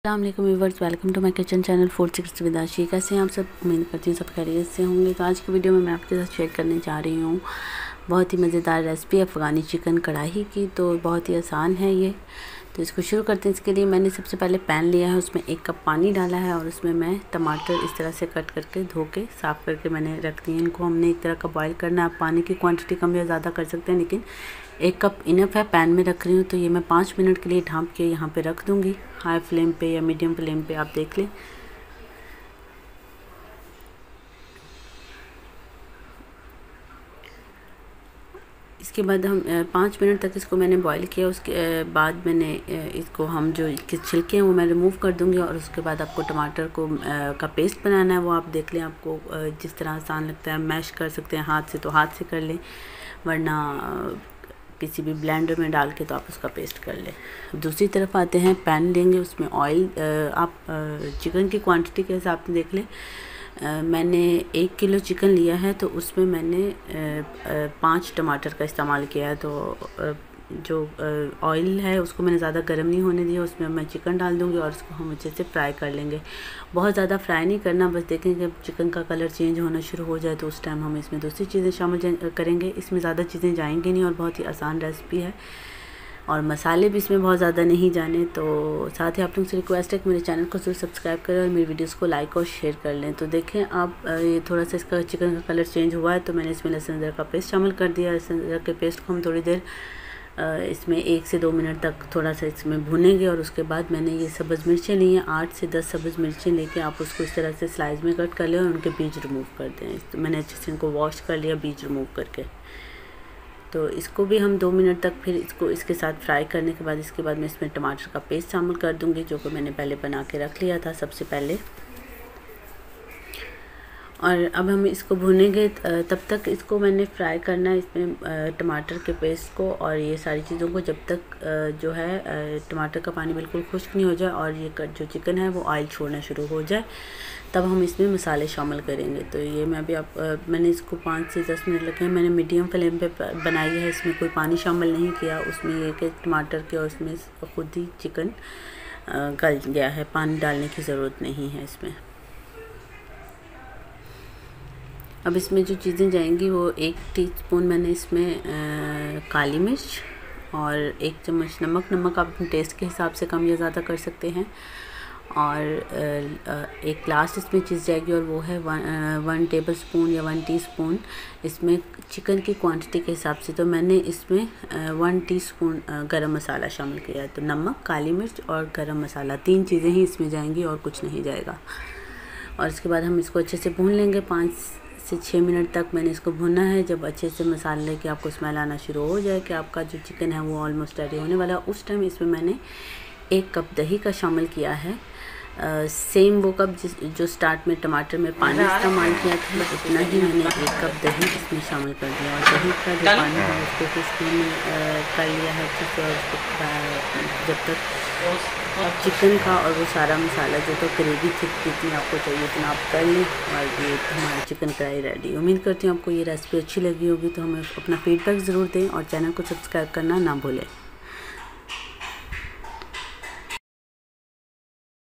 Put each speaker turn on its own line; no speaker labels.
अस्सलामुअलैकुम viewers, welcome to my kitchen channel food secrets with Ashi. कैसे हैं आप सब? उम्मीद करती हूँ सब खैरियत से होंगे। तो आज की वीडियो में मैं आपके साथ शेयर करने जा रही हूँ बहुत ही मज़ेदार रेसिपी अफ़गानी चिकन कढ़ाई की। तो बहुत ही आसान है ये। तो इसको शुरू करते हैं। इसके लिए मैंने सबसे पहले पैन लिया है, उसमें 1 कप पानी डाला है और उसमें मैं टमाटर इस तरह से कट करके धो के साफ़ करके मैंने रख दिए। इनको हमने एक तरह का बॉयल करना है। आप पानी की क्वांटिटी कम या ज़्यादा कर सकते हैं, लेकिन 1 कप इनफ है। पैन में रख रही हूँ तो ये मैं 5 मिनट के लिए ढाँप के यहाँ पे रख दूँगी। हाई फ्लेम पे या मीडियम फ्लेम पे आप देख लें। इसके बाद हम 5 मिनट तक इसको मैंने बॉईल किया। उसके बाद मैंने इसको हम जो इसके छिलके हैं वो मैं रिमूव कर दूंगी। और उसके बाद आपको टमाटर को का पेस्ट बनाना है, वो आप देख लें। आपको जिस तरह आसान लगता है मैश कर सकते हैं हाथ से, तो हाथ से कर लें, वरना किसी भी ब्लेंडर में डाल के तो आप उसका पेस्ट कर लें। दूसरी तरफ आते हैं, पैन लेंगे, उसमें ऑयल आप चिकन की क्वांटिटी के हिसाब से देख लें। मैंने 1 किलो चिकन लिया है तो उसमें मैंने 5 टमाटर का इस्तेमाल किया है। तो जो ऑयल है उसको मैंने ज़्यादा गर्म नहीं होने दिया। उसमें मैं चिकन डाल दूँगी और उसको हम अच्छे से फ्राई कर लेंगे। बहुत ज़्यादा फ्राई नहीं करना, बस देखेंगे जब चिकन का कलर चेंज होना शुरू हो जाए तो उस टाइम हम इसमें दूसरी चीज़ें शामिल करेंगे। इसमें ज़्यादा चीज़ें जाएंगी नहीं और बहुत ही आसान रेसिपी है और मसाले भी इसमें बहुत ज़्यादा नहीं जाने। तो साथ ही आप लोगों से रिक्वेस्ट है कि मेरे चैनल को ज़रूर सब्सक्राइब करें और मेरी वीडियोस को लाइक और शेयर कर लें। तो देखें आप, ये थोड़ा सा इसका चिकन का कलर चेंज हुआ है तो मैंने इसमें लहसुन अदरक का पेस्ट शामिल कर दिया। लहसुन अदरक के पेस्ट को हम थोड़ी देर इसमें 1 से 2 मिनट तक थोड़ा सा इसमें भूनेंगे। और उसके बाद मैंने ये सब्ज़ मिर्चें ली हैं, 8 से 10 सब्ज़ मिर्चें लेके आप उसको इस तरह से स्लाइस में कट कर लें और उनके बीज रिमूव कर दें। तो मैंने अच्छे से इनको वॉश कर लिया बीज रिमूव करके। तो इसको भी हम 2 मिनट तक फिर इसको इसके साथ फ्राई करने के बाद इसके बाद मैं इसमें टमाटर का पेस्ट शामिल कर दूंगी, जो कि मैंने पहले बना के रख लिया था सबसे पहले। और अब हम इसको भूनेंगे, तब तक इसको मैंने फ्राई करना है इसमें टमाटर के पेस्ट को और ये सारी चीज़ों को, जब तक जो है टमाटर का पानी बिल्कुल खुश्क नहीं हो जाए और ये जो चिकन है वो ऑयल छोड़ना शुरू हो जाए, तब हम इसमें मसाले शामिल करेंगे। तो ये मैं अभी मैंने इसको 5 से 10 मिनट लगे हैं। मैंने मीडियम फ्लेम पे बनाई है, इसमें कोई पानी शामिल नहीं किया। उसमें ये कि टमाटर के और उसमें खुद ही चिकन गल गया है, पानी डालने की ज़रूरत नहीं है इसमें। अब इसमें जो चीज़ें जाएंगी वो 1 टीस्पून मैंने इसमें काली मिर्च और 1 चम्मच नमक आप अपने टेस्ट के हिसाब से कम या ज़्यादा कर सकते हैं। और एक लास्ट इसमें चीज़ जाएगी और वो है 1 टेबल स्पून या 1 टीस्पून इसमें चिकन की क्वांटिटी के हिसाब से। तो मैंने इसमें 1 टीस्पून गरम मसाला शामिल किया है। तो नमक, काली मिर्च और गरम मसाला, 3 चीज़ें ही इसमें जाएंगी और कुछ नहीं जाएगा। और इसके बाद हम इसको अच्छे से भून लेंगे। 5 से 6 मिनट तक मैंने इसको भुना है। जब अच्छे से मसाले की आपको स्मेल आना शुरू हो जाए कि आपका जो चिकन है वो ऑलमोस्ट रेडी होने वाला है, उस टाइम इसमें मैंने 1 कप दही का शामिल किया है। सेम वो कप जो स्टार्ट में टमाटर में पानी इस्तेमाल किया था, इतना ही मैंने 1 कप दही इसमें शामिल कर दिया। और दही का जो पानी है उसको फिर स्टीम कर लिया है अच्छे से। और उसको जब तक चिकन का और वो सारा मसाला जो तो ग्रेवी थिक जितनी आपको चाहिए उतना आप कर लें। और ये हमारा चिकन कढ़ाई रेडी। उम्मीद करती हूँ आपको ये रेसिपी अच्छी लगी होगी। तो हमें अपना फीडबैक ज़रूर दें और चैनल को सब्सक्राइब करना ना भूलें।